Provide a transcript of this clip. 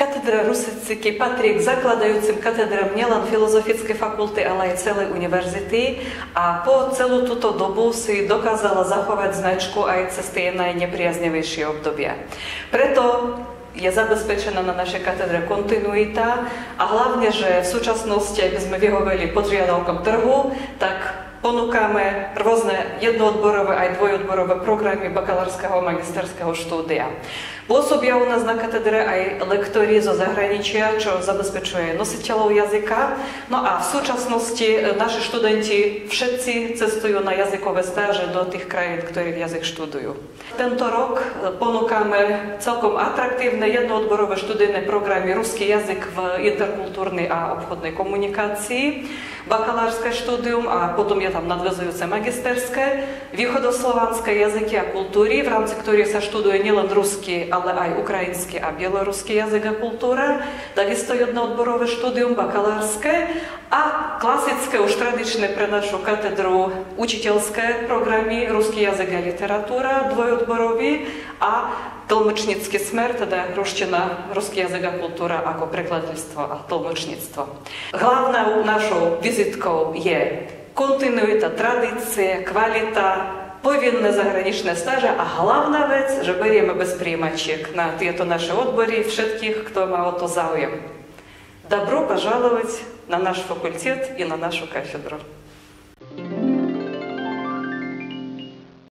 Katedra rusistiky patrí k zakladajúcim katedrám nielen Filozofickej fakulty, ale aj celej univerzity a po celú túto dobu si dokázala zachovať značku aj cez tie najnepriaznevejšie obdobia. Preto je zabezpečená na našej katedre kontinuita a hlavne, že v súčasnosti, aby sme vyhoveli požiadavkom trhu, tak ponúkame rôzne jednoodborové aj dvojodborové programy bakalárskeho a magisterského štúdia. Pôsobia u nás na katedre aj lektori zo zahraničia, čo zabezpečuje nositeľov jazyka. No a v súčasnosti naši študenti všetci cestujú na jazykové stáže do tých krajín, ktorých jazyk študujú. Tento rok ponúkame celkom atraktívne jednoodborové študijné programy ruský jazyk v interkultúrnej a obchodnej komunikácii, bakalárske štúdium a potom je tam nadväzujúce magisterské, východoslovanské jazyky a kultúry, v rámci ktorých sa študuje nielen ruský, ale aj ukrajinský a bieloruský jazyk a kultúra, takisto jednoodborové štúdium bakalárske a klasické, už tradičné pre našu katedru učiteľské programy ruský jazyk a literatúra, dvojodborový a tlmočnícky smer, teda ruština, ruský jazyk a kultúra ako prekladateľstvo a tlmočníctvo. Hlavnou našou vizitkou je kontinuita, tradície, kvalita, povinné zahraničné stáže a hlavná vec, že berieme bez príjmačiek na tieto naše odbory všetkých, kto má o to záujem. Добро пожаловать на наш факультет и на нашу кафедру.